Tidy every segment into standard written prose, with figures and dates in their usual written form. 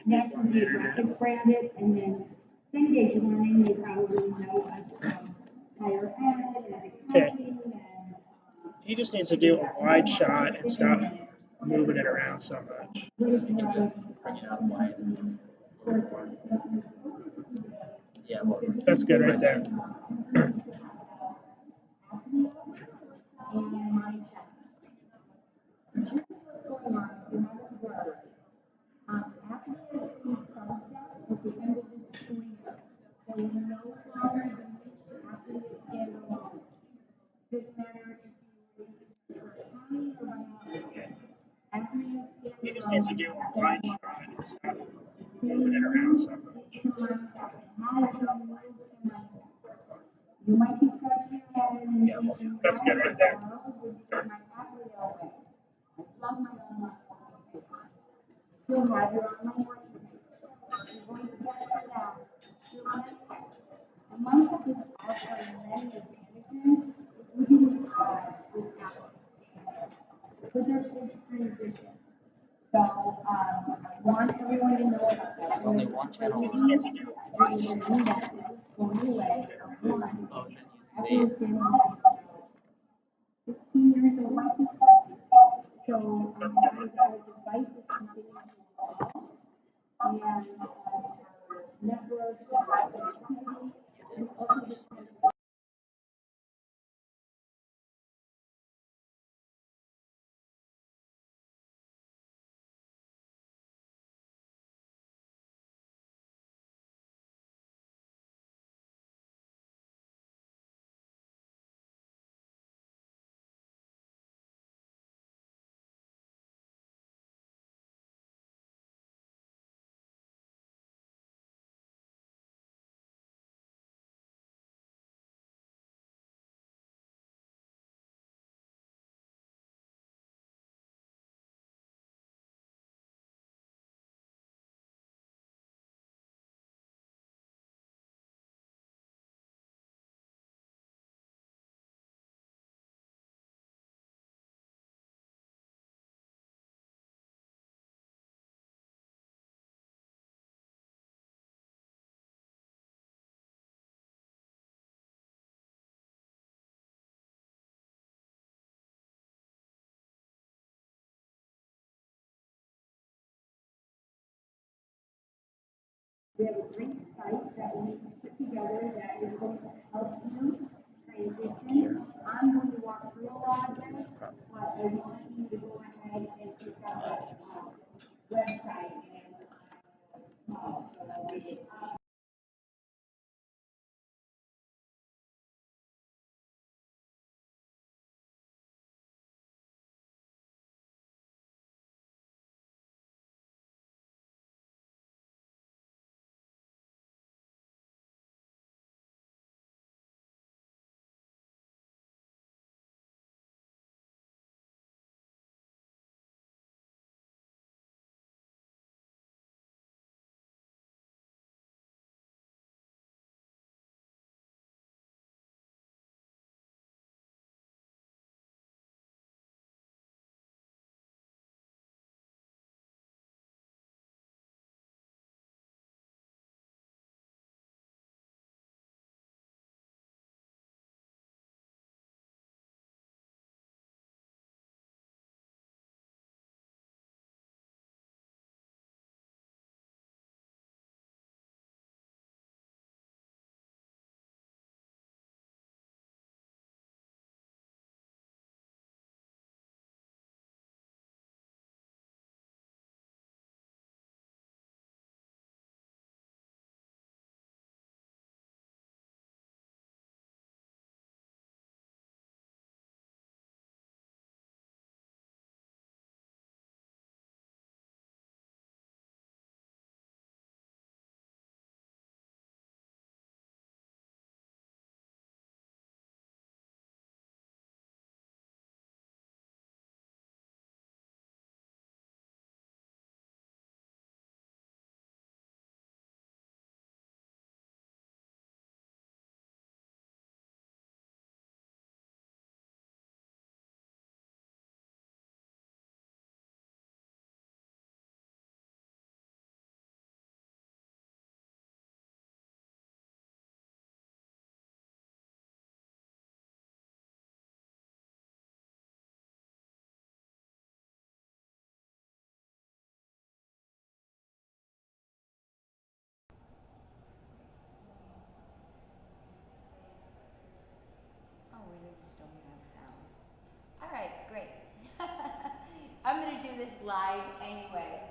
National Geographic branded, and then Cengage Learning, they probably know us from higher ed and accounting and. He just needs to do a wide shot and stop moving it around so much. You can just bring it out wide. Yeah, well, That's good right there. He just needs to do a wide shot and stop moving it around so much. You might be scratching your head and yeah, well, thinking, That's good right there. You'll have your online working. You're going to get to that. You're MindTap. And MindTap is offering many advantages, including with Apple. So there's this transition. So I want everyone to know about that. there's only one channel on We're going to do that. Going away. One. Oh, After then it's been 15 years old. So our devices continue to evolve. And networks and also just we have a great site that we put together that is going to help you transition. I'm going to walk through a lot of this, but I want you to go ahead and check out the website and anyway.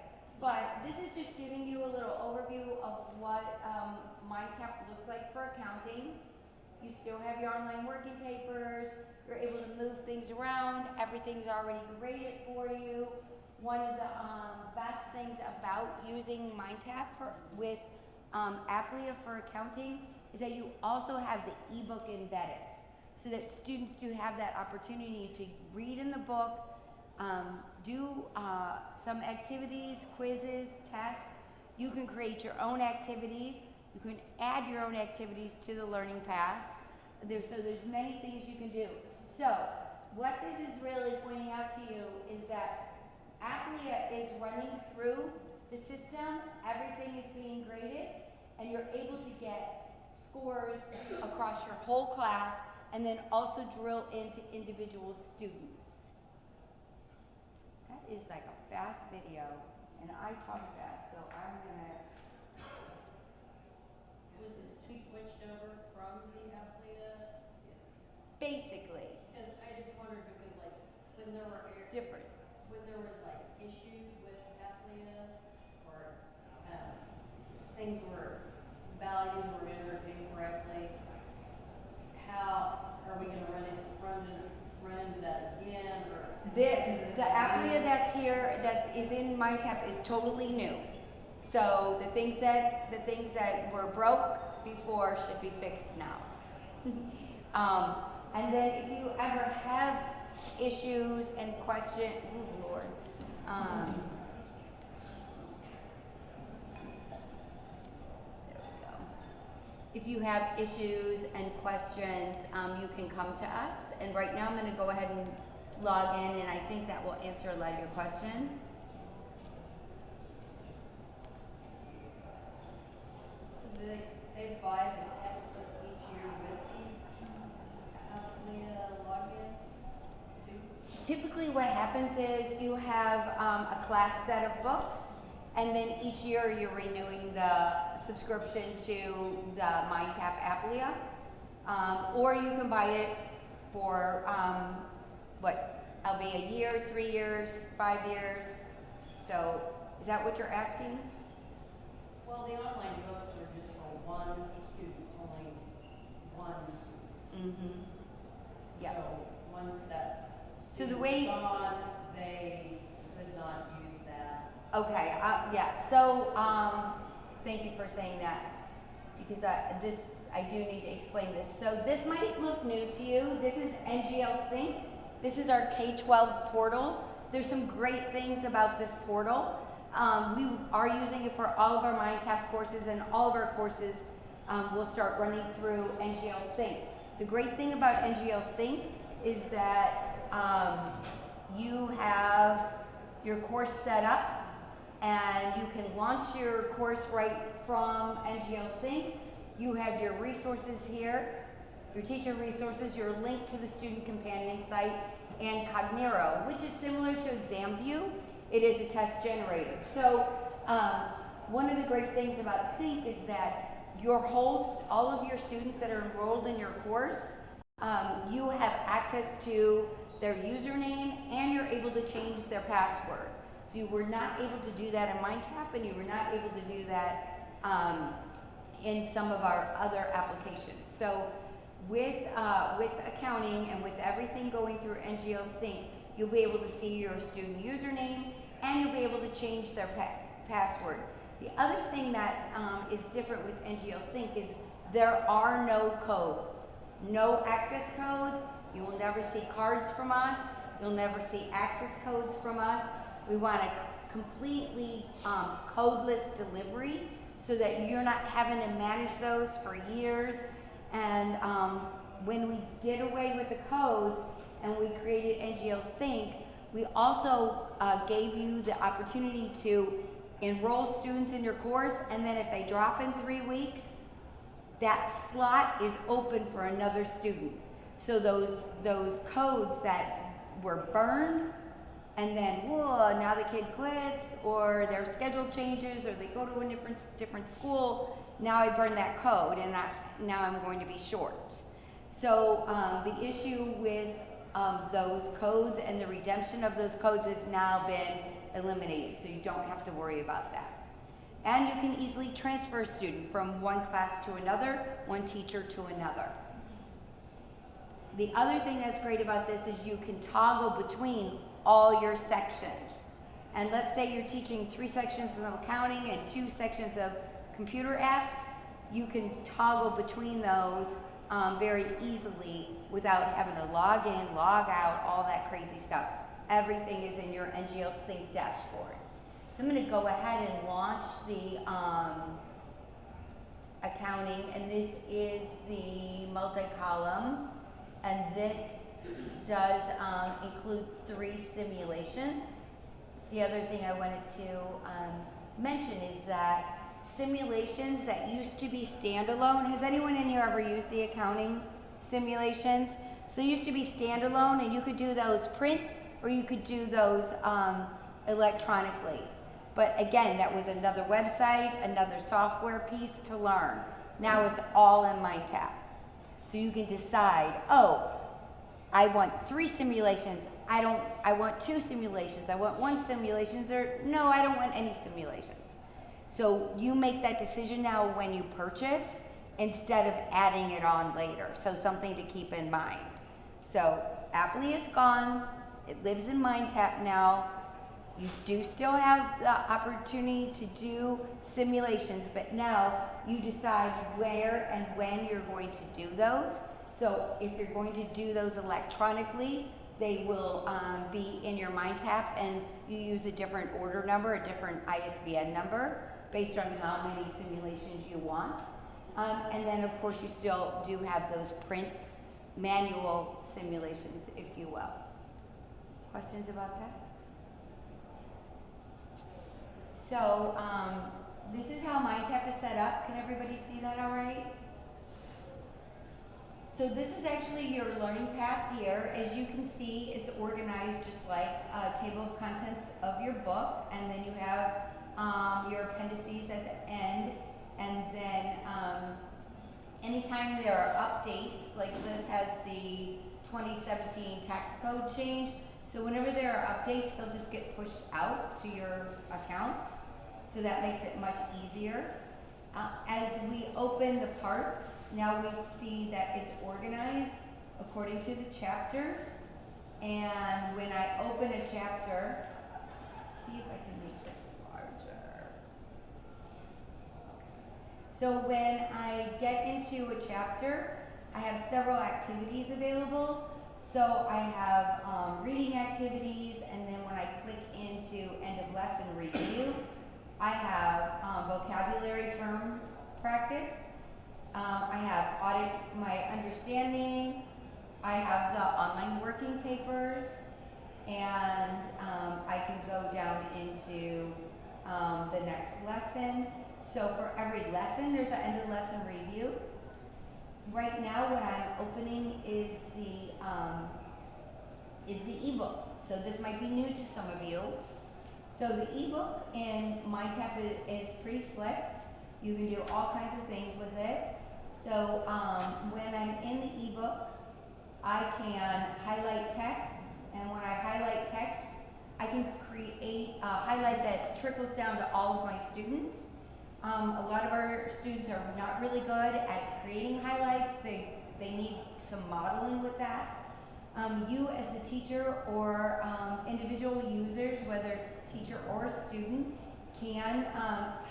But this is just giving you a little overview of what MindTap looks like for accounting. You still have your online working papers, you're able to move things around, everything's already graded for you. One of the best things about using MindTap with APlia for accounting is that you also have the ebook embedded, so that students do have that opportunity to read in the book, do some activities, quizzes, tests. You can create your own activities. You can add your own activities to the learning path. So there's many things you can do. So what this is really pointing out to you is that APlia is running through the system. Everything is being graded, and you're able to get scores across your whole class, and then also drill into individual students. That is like a fast video, and I talk fast, so I'm gonna. Was this just switched over from the APlia? Basically. Because I just wondered, because like when there were Different. when there was like issues with APlia, or things were values were entered incorrectly, how are we going to run into that again? Or The APlia that's here, that is in MindTap, is totally new. So the things that were broke before should be fixed now. And then if you ever have issues and questions, oh Lord. There we go. If you have issues and questions, you can come to us. And right now I'm going to go ahead and log in, and I think that will answer a lot of your questions. So they buy the textbook each year with the APlia login students? Typically what happens is you have a class set of books, and then each year you're renewing the subscription to the MindTap APlia, or you can buy it for it'll be a year, 3 years, 5 years. So is that what you're asking? Well, the online books are just for one student, only one student. Mm-hmm. Yes. So once that So the student's way- gone, they could not use that. Okay, yeah, so, thank you for saying that, because I do need to explain this. So this might look new to you. This is NGO Sync. This is our K-12 portal. There's some great things about this portal. We are using it for all of our MindTap courses, and all of our courses will start running through NGO Sync. The great thing about NGO Sync is that you have your course set up, and you can launch your course right from NGO Sync. You have your resources here, your teacher resources, your link to the student companion site, and Cognero, which is similar to ExamView. It is a test generator. So one of the great things about Sync is that all of your students that are enrolled in your course, you have access to their username, and you're able to change their password. So you were not able to do that in MindTap, and you were not able to do that in some of our other applications. So with accounting and with everything going through NGO Sync, you'll be able to see your student username, and you'll be able to change their password. The other thing that is different with NGO Sync is there are no codes, no access codes. You will never see cards from us. You'll never see access codes from us. We want a completely codeless delivery, so that you're not having to manage those for years. And when we did away with the codes and we created NGO Sync, we also gave you the opportunity to enroll students in your course, and then if they drop in 3 weeks, that slot is open for another student. So those codes that were burned, and then whoa, now the kid quits, or their schedule changes, or they go to a different school, now I burn that code, and now I'm going to be short. So the issue with those codes and the redemption of those codes has now been eliminated, so you don't have to worry about that. And you can easily transfer a student from one class to another, one teacher to another. The other thing that's great about this is you can toggle between all your sections. And let's say you're teaching 3 sections of accounting and 2 sections of computer apps, you can toggle between those very easily without having to log in, log out, all that crazy stuff. Everything is in your NGO Sync dashboard. So I'm going to go ahead and launch the accounting, and this is the multi-column, and this does include 3 simulations. The other thing I wanted to mention is that simulations that used to be standalone, has anyone in here ever used the accounting simulations? So they used to be standalone, and you could do those print or you could do those electronically. But again, that was another website, another software piece to learn. Now it's all in MindTap. So you can decide, oh, I want 3 simulations. I want 2 simulations. I want 1 simulation, or no, I don't want any simulations. So you make that decision now when you purchase instead of adding it on later. So something to keep in mind. So APlia is gone. It lives in MindTap now. You do still have the opportunity to do simulations, but now you decide where and when you're going to do those. So if you're going to do those electronically, they will be in your MindTap, and you use a different order number, a different ISBN number, based on how many simulations you want. And then of course you still do have those print manual simulations, if you will. Questions about that? So this is how MindTap is set up. Can everybody see that all right? So this is actually your learning path here. As you can see, it's organized just like a table of contents of your book, and then you have your appendices at the end, and then anytime there are updates, like this has the 2017 tax code change, so whenever there are updates, they'll just get pushed out to your account, so that makes it much easier. As we open the parts, now we see that it's organized according to the chapters, and when I open a chapter, see if I can make this larger. So when I get into a chapter, I have several activities available. So I have reading activities, and then when I click into end of lesson review, I have vocabulary terms practice. I have audit my understanding. I have the online working papers, and I can go down into the next lesson. So for every lesson, there's an end of lesson review. Right now, what I'm opening is the ebook. So this might be new to some of you. So the ebook in MindTap is pretty slick. You can do all kinds of things with it. So when I'm in the ebook, I can highlight text, and when I highlight text, I can create a highlight that trickles down to all of my students. A lot of our students are not really good at creating highlights. They need some modeling with that. You as the teacher or individual users, whether it's teacher or student, can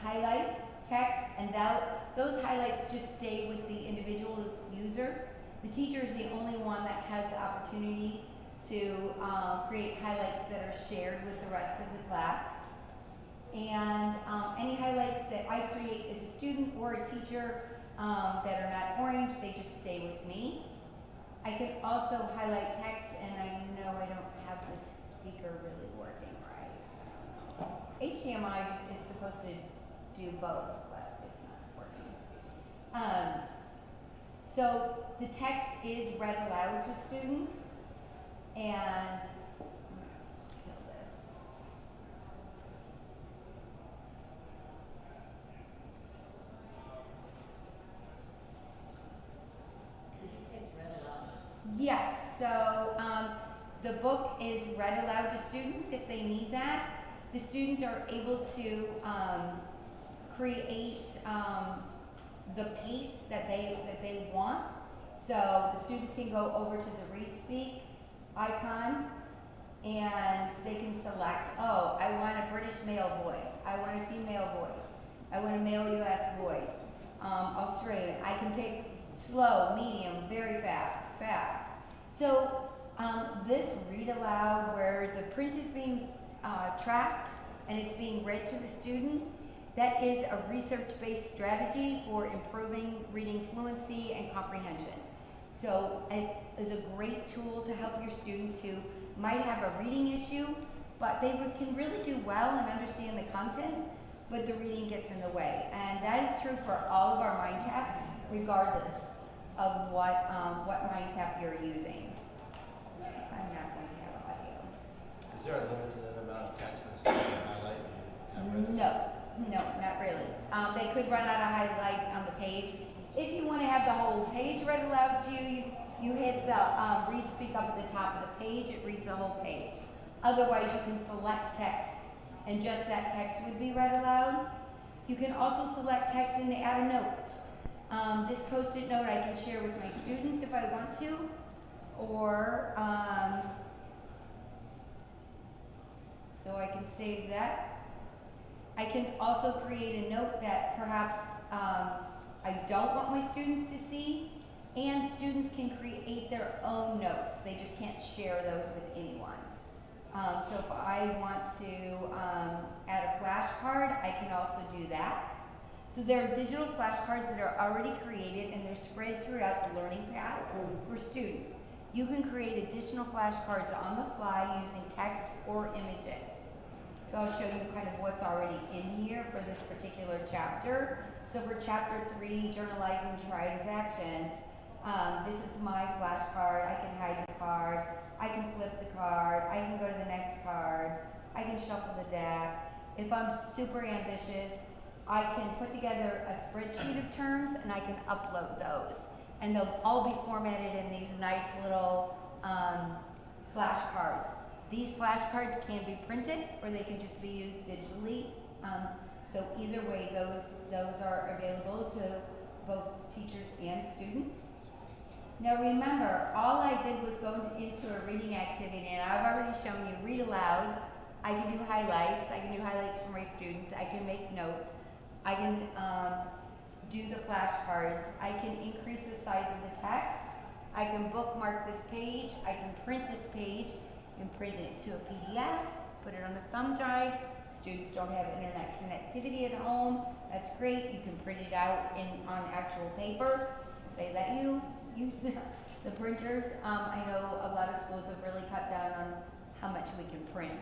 highlight text, and those highlights just stay with the individual user. The teacher is the only one that has the opportunity to create highlights that are shared with the rest of the class. And any highlights that I create as a student or a teacher that are not orange, they just stay with me. I can also highlight text, and I know I don't have the speaker really working right. HDMI is supposed to do both, but it's not working. So the text is read aloud to students, and kill this. Did you say it's read aloud? Yes, so the book is read aloud to students if they need that. the students are able to create the pace that they want. So the students can go over to the Read Speak icon and they can select, oh, I want a British male voice, I want a female voice, I want a male US voice, Australian. I can pick slow, medium, very fast. So this read aloud where the print is being tracked and it's being read to the student, that is a research-based strategy for improving reading fluency and comprehension. So it is a great tool to help your students who might have a reading issue, but they can really do well and understand the content, but the reading gets in the way. And that is true for all of our MindTaps, regardless of what MindTap you're using. I'm not going to have a video. Is there a limit to the amount of text that students can highlight and have read? No, not really. They could run out of highlight on the page. If you want to have the whole page read aloud to you, you hit the Read Speak up at the top of the page, it reads the whole page. Otherwise, you can select text, and just that text would be read aloud. You can also select text and add a note. This post-it note I can share with my students if I want to, or so I can save that. I can also create a note that perhaps I don't want my students to see, and students can create their own notes. They just can't share those with anyone. So if I want to add a flashcard, I can also do that. So there are digital flashcards that are already created and they're spread throughout the learning path for students. You can create additional flashcards on the fly using text or images. So I'll show you kind of what's already in here for this particular chapter. So for chapter 3, journalizing transactions, this is my flashcard. I can hide the card, I can flip the card, I can go to the next card, I can shuffle the deck. If I'm super ambitious, I can put together a spreadsheet of terms and I can upload those. And they'll all be formatted in these nice little flashcards. These flashcards can be printed or they can just be used digitally. So either way, those are available to both teachers and students. Now remember, all I did was go into a reading activity, and I've already shown you read aloud. I can do highlights. I can do highlights for my students. I can make notes. I can do the flashcards. I can increase the size of the text. I can bookmark this page. I can print this page and print it to a PDF, put it on a thumb drive. Students don't have internet connectivity at home. That's great. You can print it out on actual paper. They let you use the printers. I know a lot of schools have really cut down on how much we can print.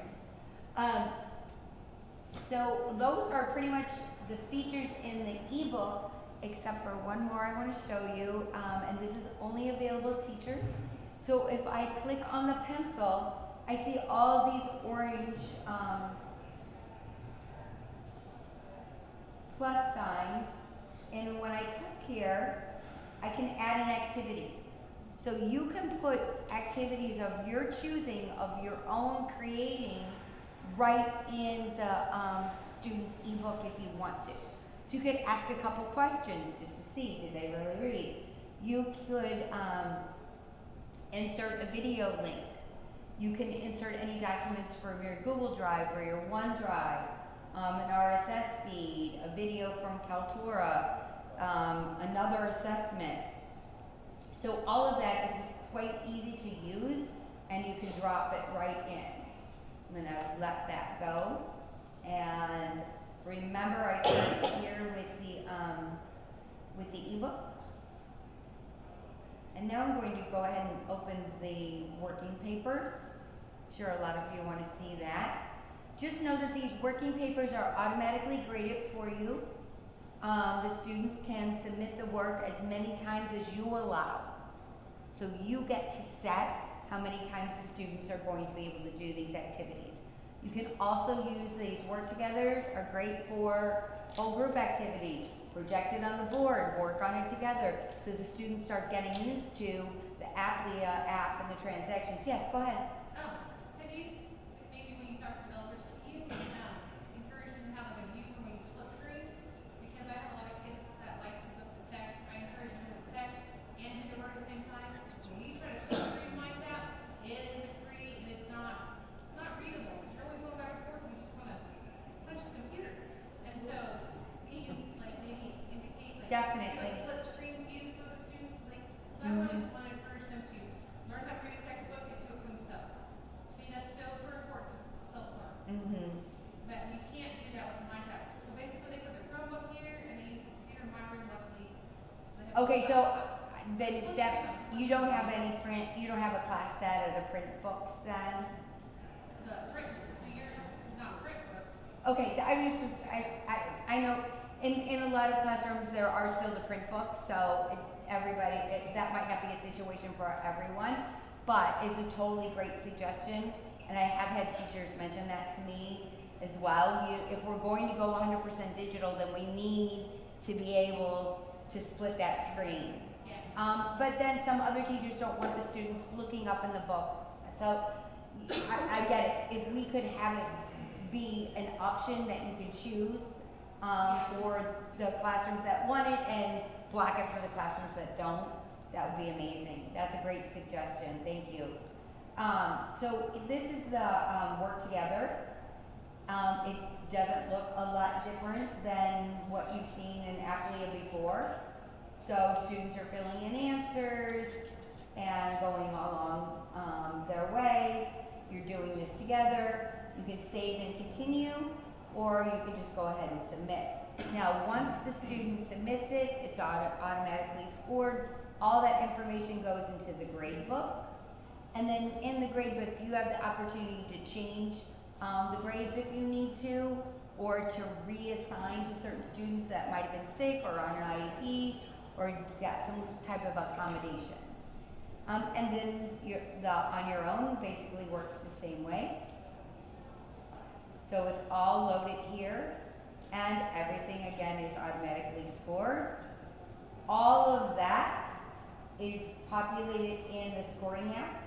So those are pretty much the features in the ebook, except for one more I want to show you, and this is only available to teachers. So if I click on the pencil, I see all these orange plus signs, and when I click here, I can add an activity. So you can put activities of your choosing, of your own creating, right in the student's ebook if you want to. So you could ask a couple questions just to see, did they really read? You could insert a video link. You can insert any documents from your Google Drive or your OneDrive, an RSS feed, a video from Kaltura, another assessment. So all of that is quite easy to use, and you can drop it right in. I'm gonna let that go. And remember, I started here with the ebook. And now I'm going to go ahead and open the working papers. I'm sure a lot of you want to see that. Just know that these working papers are automatically graded for you. The students can submit the work as many times as you allow. So you get to set how many times the students are going to be able to do these activities. You can also use these work-togethers, are great for whole group activity, project it on the board, work on it together. So as the students start getting used to the APlia app and the transactions. Yes, go ahead. Have you, maybe when you talk to developers, have you Definitely. A split screen view for the students, like, so I really want to encourage them to learn how to read a textbook and do it for themselves. I mean, that's so important to self-learn. But we can't do that with MindTap. So basically, they put their Chromebook here and they use the computer in my room luckily. So they have Okay, a so laptop. then Split that, screen. you don't have any print, you don't have a class set of the print books then? The print, so you're not print books. Okay, I know, in a lot of classrooms, there are still the print books, so that might not be a situation for everyone, but it's a totally great suggestion, and I have had teachers mention that to me as well. If we're going to go 100% digital, then we need to be able to split that screen. Yes. But then some other teachers don't want the students looking up in the book, so I get it. If we could have it be an option that you can choose for the classrooms that want it and block it for the classrooms that don't, that would be amazing. That's a great suggestion. Thank you. So this is the work together. It doesn't look a lot different than what you've seen in APlia before. So students are filling in answers and going along their way. You're doing this together. You can save and continue, or you can just go ahead and submit. Now, once the student submits it, it's automatically scored. All that information goes into the gradebook. And then in the gradebook, you have the opportunity to change the grades if you need to, or to reassign to certain students that might have been sick or on an IEP, or got some type of accommodations. And then on your own basically works the same way. So it's all loaded here, and everything again is automatically scored. All of that is populated in the scoring app.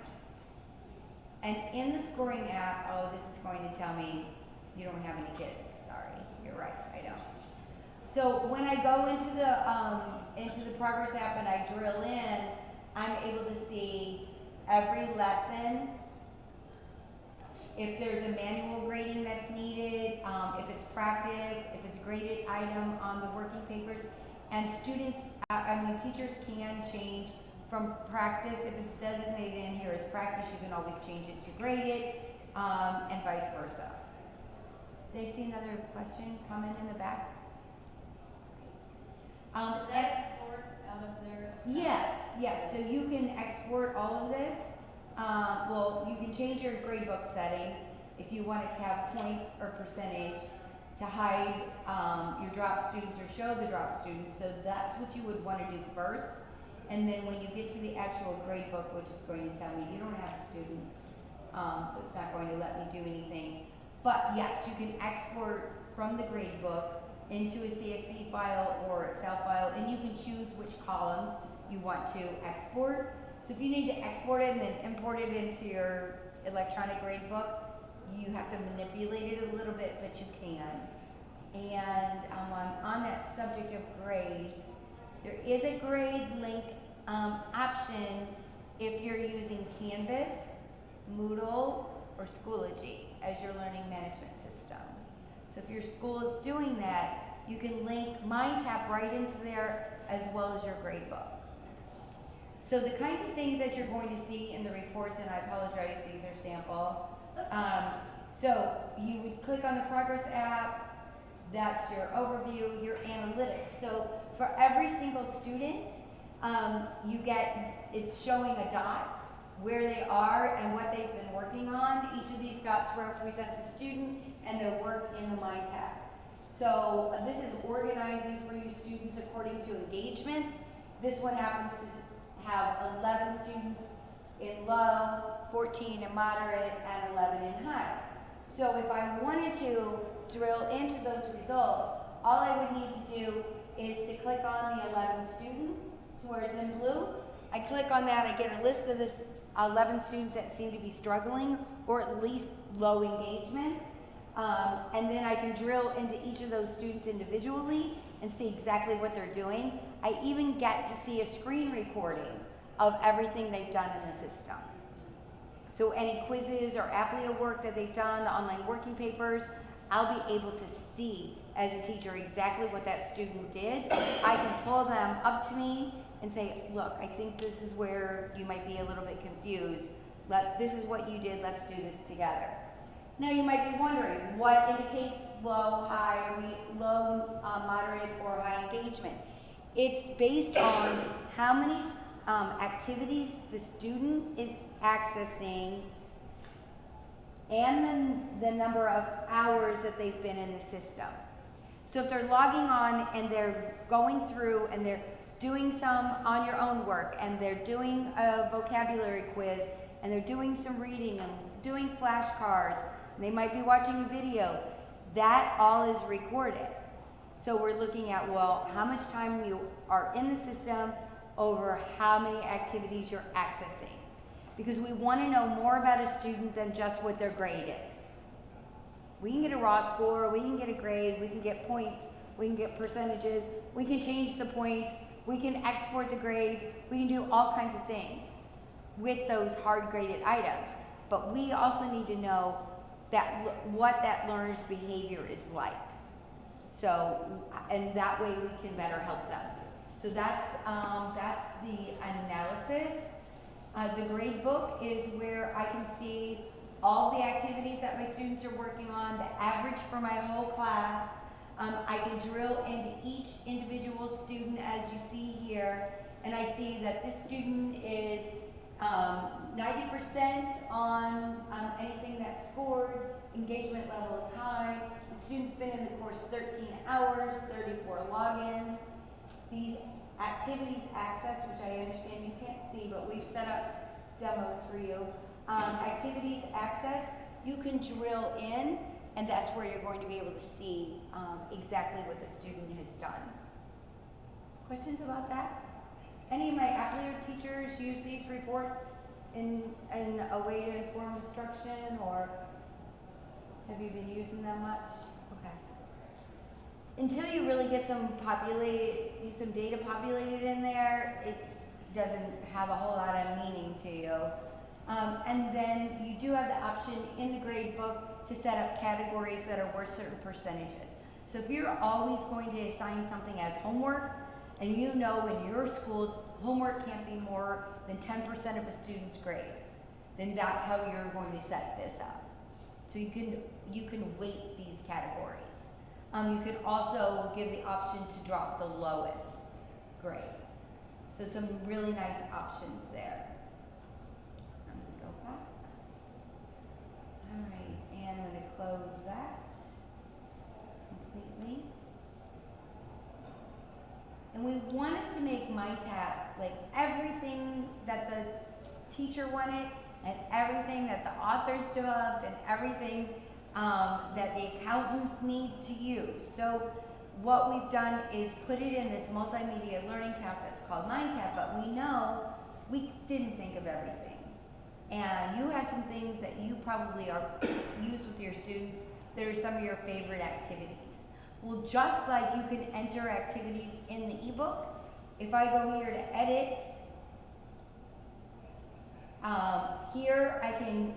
And in the scoring app, oh, this is going to tell me you don't have any kids. Sorry, you're right, I don't. So when I go into the progress app and I drill in, I'm able to see every lesson, if there's a manual grading that's needed, if it's practice, if it's a graded item on the working papers, and teachers can change from practice. If it's designated in here as practice, you can always change it to graded, and vice versa. Did I see another question, comment in the back? Is that export out of there? Yes, so you can export all of this. Well, you can change your gradebook settings if you want it to have points or percentage to hide your drop students or show the drop students. So that's what you would want to do first. And then when you get to the actual gradebook, which is going to tell me you don't have students, so it's not going to let me do anything. But yes, you can export from the gradebook into a CSV file or Excel file, and you can choose which columns you want to export. So if you need to export it and then import it into your electronic gradebook, you have to manipulate it a little bit, but you can. And on that subject of grades, there is a grade link option if you're using Canvas, Moodle, or Schoology as your learning management system. So if your school is doing that, you can link MindTap right into there as well as your gradebook. So the kinds of things that you're going to see in the reports, and I apologize, these are sample. So you would click on the Progress app, that's your overview, your analytics. So for every single student, it's showing a dot where they are and what they've been working on. Each of these dots represents a student and their work in the MindTap. So this is organizing for you students according to engagement. This one happens to have 11 students in low, 14 in moderate, and 11 in high. So if I wanted to drill into those results, all I would need to do is to click on the 11 students where it's in blue. I click on that, I get a list of this 11 students that seem to be struggling or at least low engagement. And then I can drill into each of those students individually and see exactly what they're doing. I even get to see a screen recording of everything they've done in the system. So any quizzes or APlia work that they've done, the online working papers, I'll be able to see as a teacher exactly what that student did, I can pull them up to me and say, look, I think this is where you might be a little bit confused. This is what you did, let's do this together. Now you might be wondering, what indicates low, high, low, moderate, or high engagement? It's based on how many activities the student is accessing and then the number of hours that they've been in the system. So if they're logging on and they're going through and they're doing some on your own work and they're doing a vocabulary quiz and they're doing some reading and doing flashcards, and they might be watching a video, that all is recorded. So we're looking at, well, how much time you are in the system over how many activities you're accessing. Because we want to know more about a student than just what their grade is. We can get a raw score, we can get a grade, we can get points, we can get percentages, we can change the points, we can export the grades, we can do all kinds of things with those hard graded items. But we also need to know what that learner's behavior is like. So, and that way we can better help them. So that's the analysis. The Gradebook is where I can see all the activities that my students are working on, the average for my whole class. I can drill into each individual student as you see here, and I see that this student is 90% on anything that's scored, engagement level is high, the student's been in the course 13 hours, 34 logins. These activities access, which I understand you can't see, but we've set up demos for you. Activities access, you can drill in, and that's where you're going to be able to see exactly what the student has done. Questions about that? Any of my APlia teachers use these reports in a way to inform instruction, or have you been using them much? Okay. Until you really get some data populated in there, it doesn't have a whole lot of meaning to you. And then you do have the option in the Gradebook to set up categories that are worth certain percentages. So if you're always going to assign something as homework, and you know in your school homework can't be more than 10% of a student's grade, then that's how you're going to set this up. So you can weight these categories. You can also give the option to drop the lowest grade. So some really nice options there. I'm going to go back. All right, and I'm going to close that completely. And we wanted to make MindTap like everything that the teacher wanted, and everything that the authors developed, and everything that the accountants need to use. So what we've done is put it in this multimedia learning path that's called MindTap, but we know we didn't think of everything. And you have some things that you probably are use with your students that are some of your favorite activities. Well, just like you can enter activities in the ebook, if I go here to edit, here I can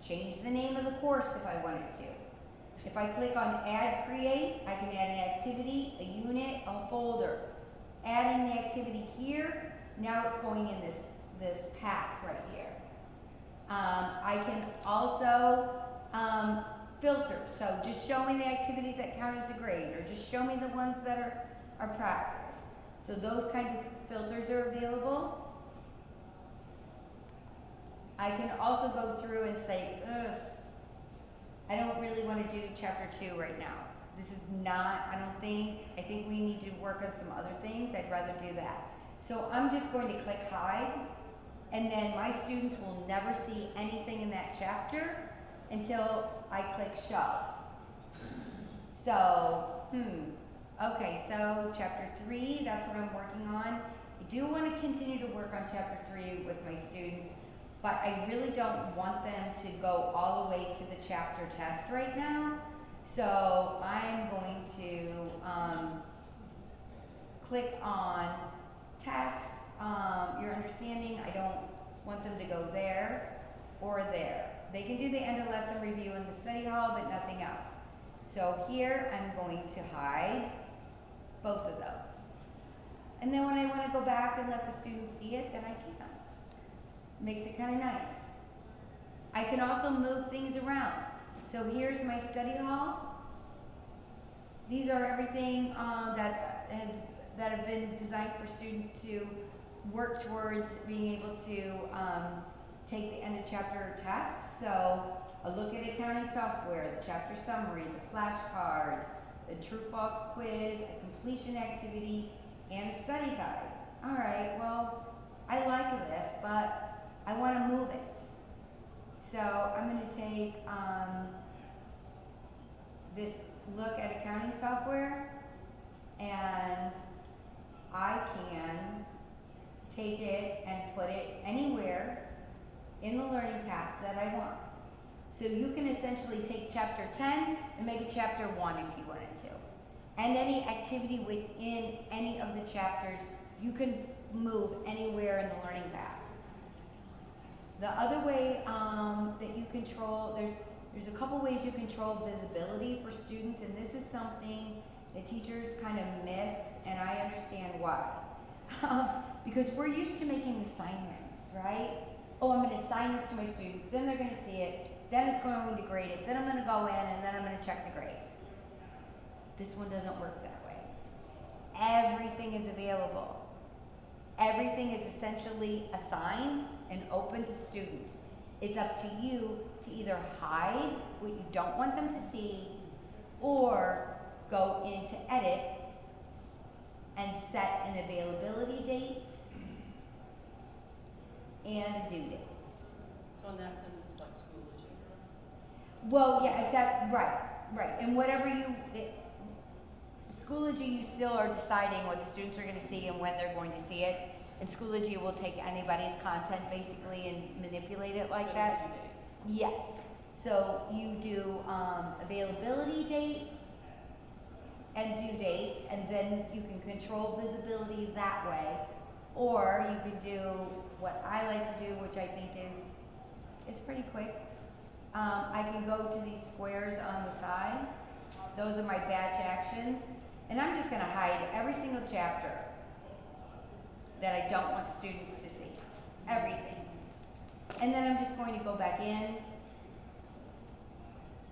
change the name of the course if I wanted to. If I click on Add Create, I can add an activity, a unit, a folder. Adding the activity here, now it's going in this path right here. I can also filter. So just show me the activities that count as a grade, or just show me the ones that are practice. So those kinds of filters are available. I can also go through and say, I don't really want to do chapter 2 right now. This is not, I think we need to work on some other things. I'd rather do that. So I'm just going to click hide, and then my students will never see anything in that chapter until I click show. So, okay, so chapter 3, that's what I'm working on. I do want to continue to work on chapter 3 with my students, but I really don't want them to go all the way to the chapter test right now. So I'm going to click on test, your understanding. I don't want them to go there or there. They can do the end of lesson review in the study hall, but nothing else. So here I'm going to hide both of those. And then when I want to go back and let the students see it, then I can. Makes it kind of nice. I can also move things around. So here's my study hall. These are everything that have been designed for students to work towards being able to take the end of chapter tasks. So a look at accounting software, the chapter summary, the flashcards, the true-false quiz, a completion activity, and a study guide. All right, well, I like this, but I want to move it. So I'm going to take this look at accounting software, and I can take it and put it anywhere in the learning path that I want. So you can essentially take chapter 10 and make it chapter 1 if you wanted to. And any activity within any of the chapters, you can move anywhere in the learning path. The other way that you control, there's a couple ways you control visibility for students, and this is something that teachers kind of miss, and I understand why. Because we're used to making assignments, right? Oh, I'm going to assign this to my students, then they're going to see it, then it's going to grade it, then I'm going to go in, and then I'm going to check the grade. This one doesn't work that way. Everything is available. Everything is essentially assigned and open to students. It's up to you to either hide what you don't want them to see or go into edit and set an availability date and a due date. So in that sense, it's like Schoology. Well, yeah, right. And whatever Schoology, you still are deciding what the students are going to see and when they're going to see it. And Schoology will take anybody's content basically and manipulate it like that. Yes. So you do availability date and due date, and then you can control visibility that way. Or you could do what I like to do, which I think is pretty quick. I can go to these squares on the side. Those are my batch actions. And I'm just going to hide every single chapter that I don't want students to see. Everything. And then I'm just going to go back in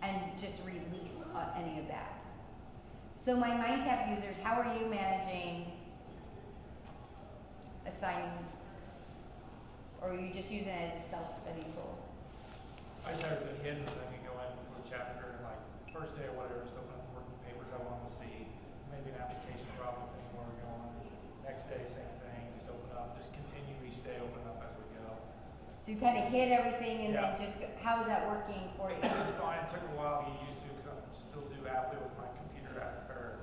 and just release any of that. So my MindTap users, how are you managing assigning, or are you just using it as a self-study tool? I just have everything hidden, so I can go in for the chapter, and like first day or whatever, just open up the working papers I want to see, maybe an application problem thing where we're going. Next day, same thing, just open up, just continue each day, open up as we go. So you kind of hit everything and Yeah. then just, how is that working for you? It's fine, it took a while to get used to because I still do APlia with my computer app, or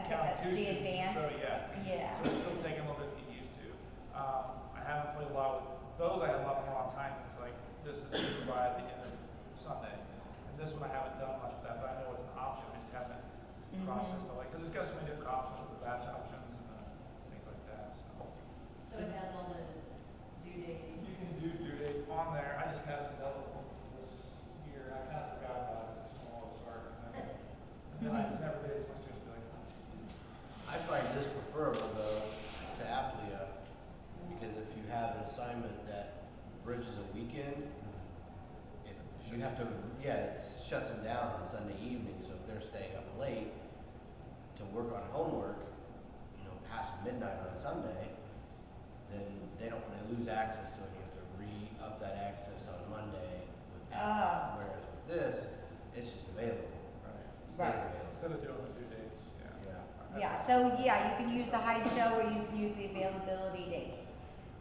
counting two The students, advanced? so yeah. Yeah. So it's still taking a little bit to get used to. I haven't played a lot with those, I had a lot more on time, it's like, this is due by the end of Sunday. And this one I haven't done much with that, but I know it's an option, I just haven't processed all, like, because it's got so many different options with the batch options and things like that, so. So it has all the due date. You can do due dates on there, I just haven't developed them this year, I kind of forgot about it, it's just a start. And then I just never did, it's my students be like, I find this preferable though to APlia, because if you have an assignment that bridges a weekend, you have to, it shuts them down on Sunday evening, so if they're staying up late to work on homework, past midnight on Sunday, then they lose access to it, you have to re-up that access on Monday with APlia, whereas with this, it's just available. It stays Right. available. instead of doing the due dates, Yeah, so yeah, you can use the hide show or you can use the availability dates.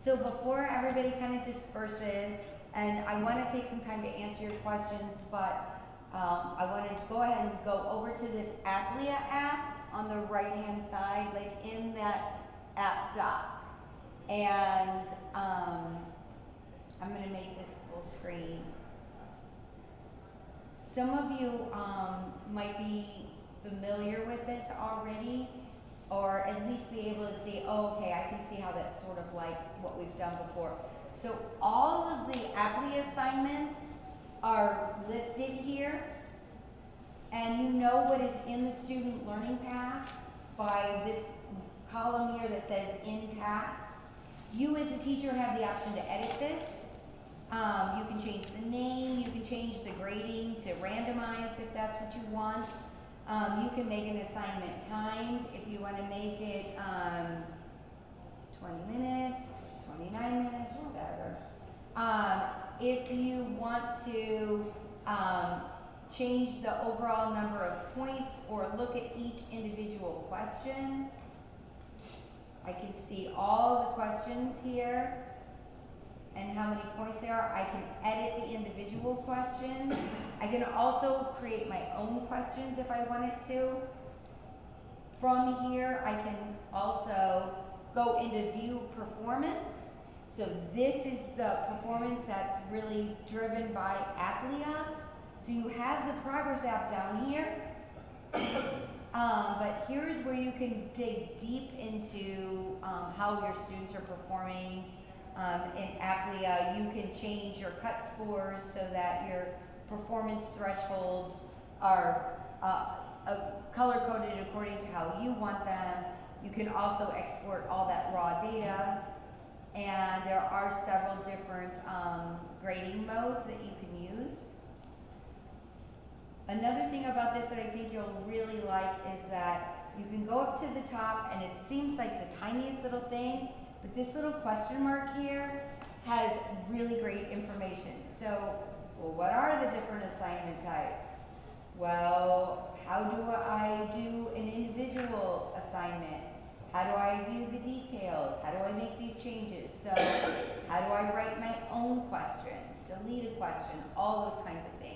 So before everybody kind of disperses, and I want to take some time to answer your questions, but I wanted to go ahead and go over to this APlia app on the right-hand side, like in that app dock. And I'm going to make this full screen. Some of you might be familiar with this already, or at least be able to see, oh, okay, I can see how that's sort of like what we've done before. So all of the APlia assignments are listed here. and you know what is in the student learning path by this column here that says in path, you as the teacher have the option to edit this. You can change the name, you can change the grading to randomized if that's what you want. You can make an assignment timed if you want to make it 20 minutes, 29 minutes, whatever. If you want to change the overall number of points or look at each individual question, I can see all the questions here and how many points there are. I can edit the individual questions. I can also create my own questions if I wanted to. From here, I can also go into view performance. So this is the performance that's really driven by APlia. So you have the progress app down here. But here's where you can dig deep into how your students are performing. In APlia, you can change your cut scores so that your performance thresholds are color-coded according to how you want them. You can also export all that raw data. And there are several different grading modes that you can use. Another thing about this that I think you'll really like is that you can go up to the top and it seems like the tiniest little thing, but this little question mark here has really great information. So, well, what are the different assignment types? Well, how do I do an individual assignment? How do I view the details? How do I make these changes? So, how do I write my own questions, delete a question, all those kinds of things.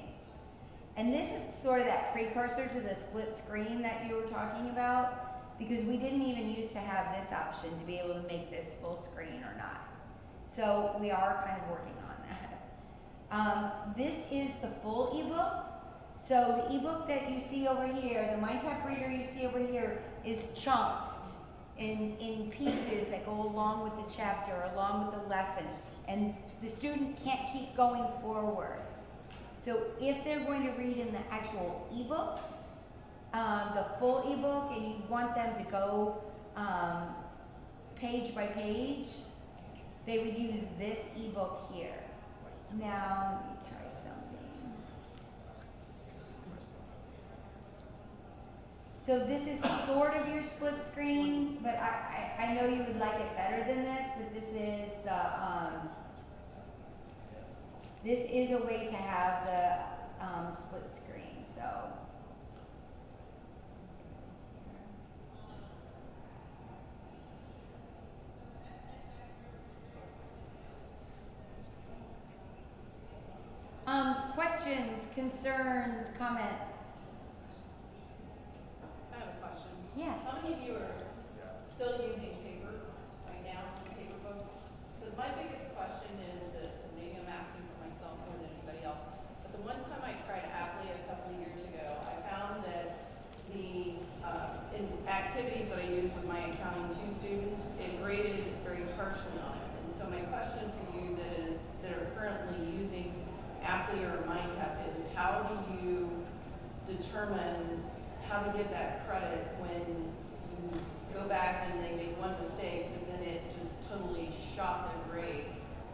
And this is sort of that precursor to the split screen that you were talking about, because we didn't even used to have this option to be able to make this full screen or not. So we are kind of working on that. This is the full ebook. So the ebook that you see over here, the MindTap reader you see over here, is chunked in pieces that go along with the chapter, along with the lesson, and the student can't keep going forward. So if they're going to read in the actual ebook, the full ebook, and you want them to go page by page, they would use this ebook here. Now, let me try something. So this is sort of your split screen, but I know you would like it better than this, but this is the, this is a way to have the split screen, so. Questions, concerns, comments? I have a question. Yes. How many of you are still using paper right now, paper books? Because my biggest question is this, and maybe I'm asking for myself more than anybody else, but the one time I tried APlia a couple of years ago, I found that the in activities that I used with my accounting 2 students, it graded very harshly on it. And so my question for you that are currently using APlia or MindTap is, how do you determine how to give that credit when you go back and they make one mistake and then it just totally shot their grade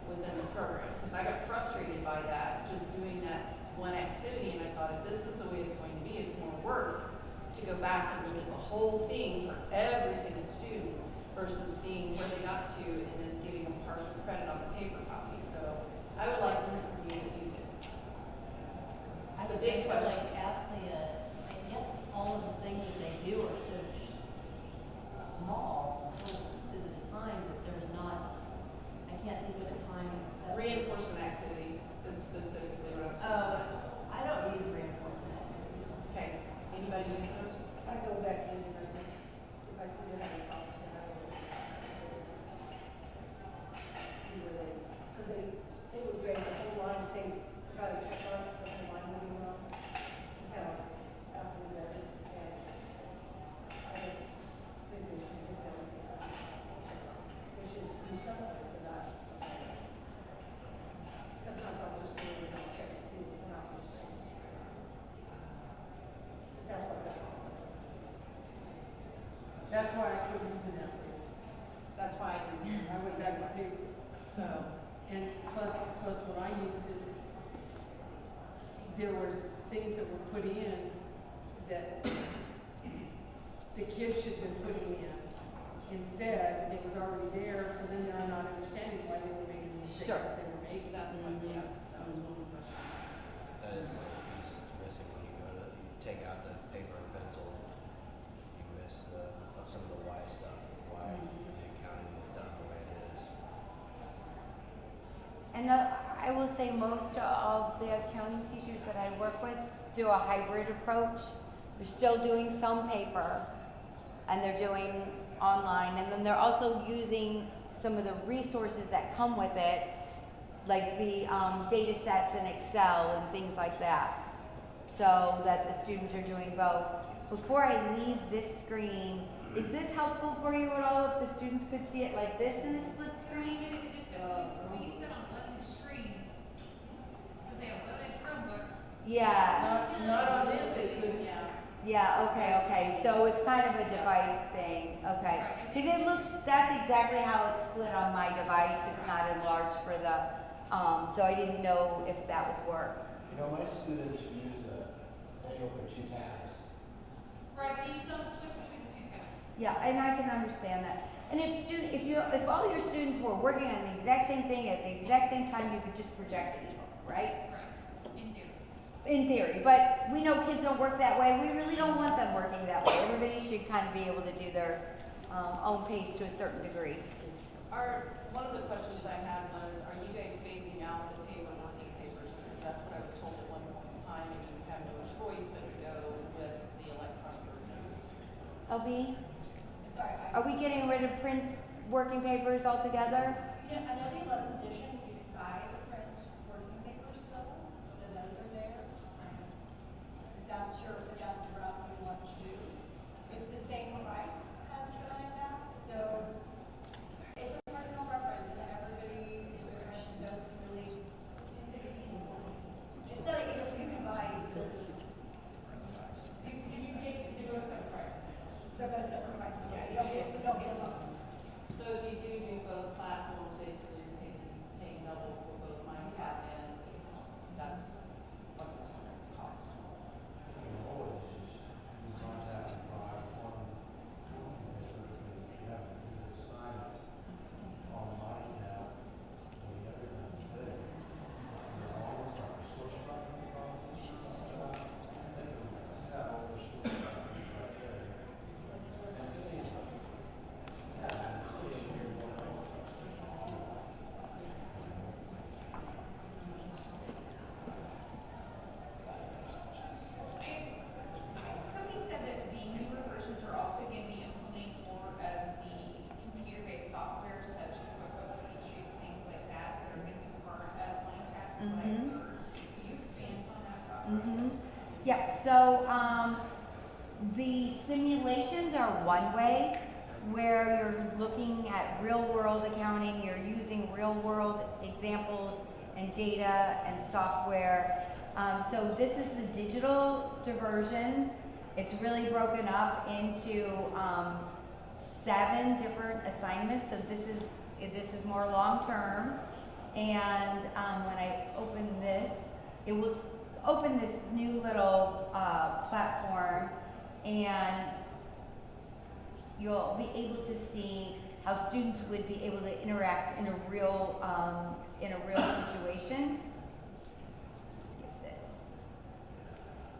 within the program? Because I got frustrated by that, just doing that one activity, and I thought, if this is the way it's going to be, it's more work to go back and look at the whole thing for every single student versus seeing where they got to and then giving them partial credit on the paper copy. So I would like to hear from you that use it. I It's a would big think question. like APlia, I guess all of the things that they do are so small, little pieces at a time, that there's not, I can't think of a time except. Reinforcement activities is specifically what I'm saying. I don't use reinforcement activities. Okay, anybody use those? I go back in and I just, if I see they have any problems, then I will see where they, because they would grade the whole line, if they got a check on the whole line moving wrong. That's how after we got it, That's why I quit using that. That's why I went back to paper. So, and plus when I used it, there was things that were put in that the kids should have been putting in. Instead, it was already there, so then they're not understanding why they were making the mistakes Sure. that they were making. That's what, yeah, that was one of the questions. That is one of the pieces that's missing when you take out the paper and pencil. You miss some of the why stuff, why the accounting is done the way it is. And I will say most of the accounting teachers that I work with do a hybrid approach. They're still doing some paper and they're doing online, and then they're also using some of the resources that come with it, like the data sets in Excel and things like that, so that the students are doing both. Before I leave this screen, is this helpful for you at all if the students could see it like this in a split screen? When you said on 11-inch screens, because they have 11-inch Chromebooks. Yeah. Not on this, they couldn't, yeah. Yeah, okay. So it's kind of a device thing, okay. Because it looks, that's exactly how it's split on my device. It's not enlarged for the, so I didn't know if that would work. You know, my students use they open 2 tabs. Right, but you still switch between the 2 tabs. Yeah, and I can understand that. And if all your students were working on the exact same thing at the exact same time, you could just project an ebook, right? Right, in theory. In theory, but we know kids don't work that way. We really don't want them working that way. Everybody should kind of be able to do their own pace to a certain degree. One of the questions I had was, are you guys phasing out the paper working papers? Because that's what I was told at one point in time, and you have no choice but to go with the electronic version. LB, Sorry, are we getting rid of print working papers altogether? I know the 11th edition, you can buy the print working papers still, so those are there. Not sure if that's the route we want to do. It's the same device as the MindTap, so it's a personal preference, and everybody is different, so it's really, it's not like you can buy those. You can't do a separate price. They're both separate prices, yeah, you don't get them. So if you do both platforms, basically you're paying double for both MindTap and that's what it's going to cost. Somebody said that the newer versions are also going to be implementing more of the computer-based software, such as QuickBooks, Dgitial, things like that, that are going to be part of MindTap. Can you expand on that? Yeah, so the simulations are one way where you're looking at real world accounting, you're using real world examples and data and software. So this is the digital diversions. It's really broken up into 7 different assignments. So this is more long term. And when I open this, it will open this new little platform, and you'll be able to see how students would be able to interact in a real situation. Skip this.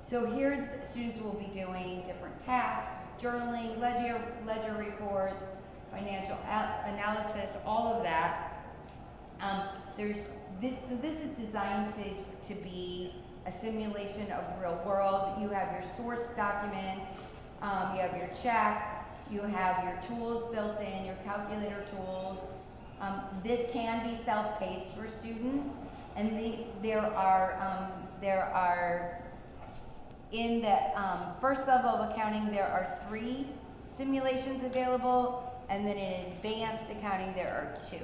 So here, the students will be doing different tasks: journaling, ledger reports, financial analysis, all of that. So this is designed to be a simulation of real world. You have your source documents, you have your check, you have your tools built in, your calculator tools. This can be self-paced for students, and there are in the first level of accounting there are 3 simulations available, and then in advanced accounting there are 2.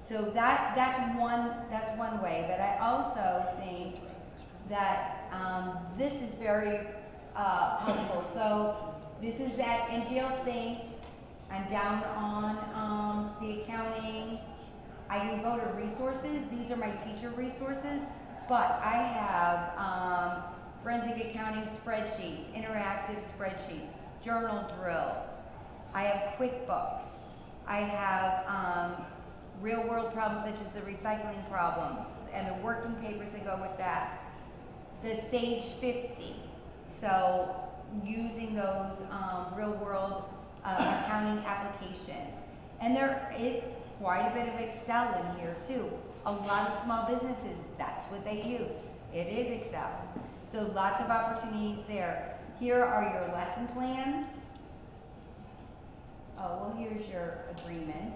So that's one way, but I also think that this is very helpful. So This is at NGO Sync. I'm down on the accounting. I can go to resources. These are my teacher resources, but I have forensic accounting spreadsheets, interactive spreadsheets, journal drills. I have QuickBooks. I have real world problems such as the recycling problems and the working papers that go with that. The Sage 50. So using those real world accounting applications. And there is quite a bit of Excel in here too. A lot of small businesses, that's what they use. It is Excel. So lots of opportunities there. Here are your lesson plans. Oh, well, here's your agreement.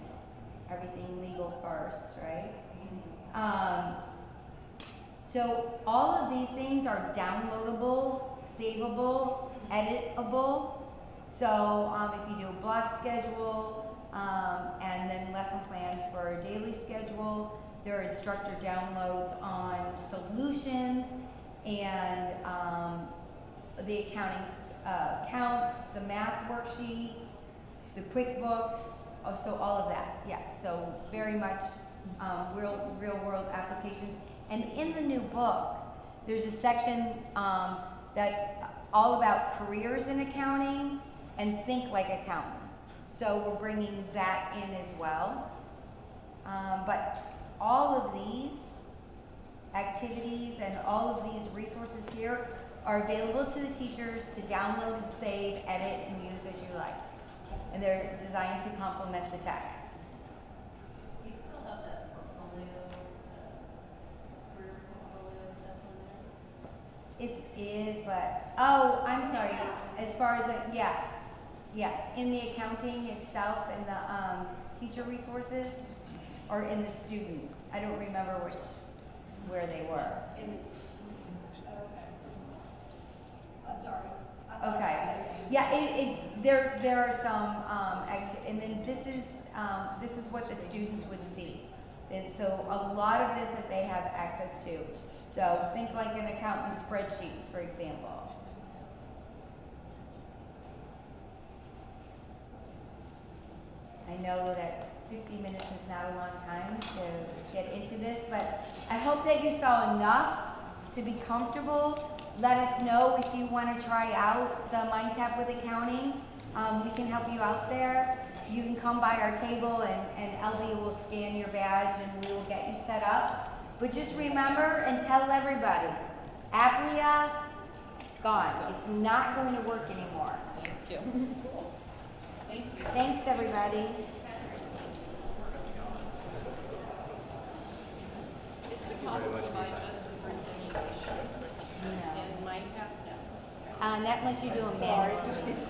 Everything legal first, right? So all of these things are downloadable, savable, editable. So if you do a block schedule and then lesson plans for a daily schedule, there are instructor downloads on solutions and the accounting counts, the math worksheets, the QuickBooks, so all of that, yes. So very much real world applications. And in the new book, there's a section that's all about careers in accounting and think like accountant. So we're bringing that in as well. But all of these activities and all of these resources here are available to the teachers to download and save, edit, and use as you like. And they're designed to complement the text. Do you still have that portfolio, career portfolio stuff in there? It is, but, oh, I'm sorry, as far as the, yes, in the accounting itself, in the teacher resources, or in the student, I don't remember where they were. I'm sorry. Okay, yeah, there are some, and then this is what the students would see. And so a lot of this that they have access to. So think like an accountant spreadsheets, for example. I know that 50 minutes is not a long time to get into this, but I hope that you saw enough to be comfortable. Let us know if you want to try out the MindTap with accounting. We can help you out there. You can come by our table and LB will scan your badge and we will get you set up. But just remember and tell everybody, APlia, gone. It's not going to work anymore. Thank you. Thank you. Thanks, everybody. Is it possible to find just the first education No. in MindTap? Not unless you do a manual.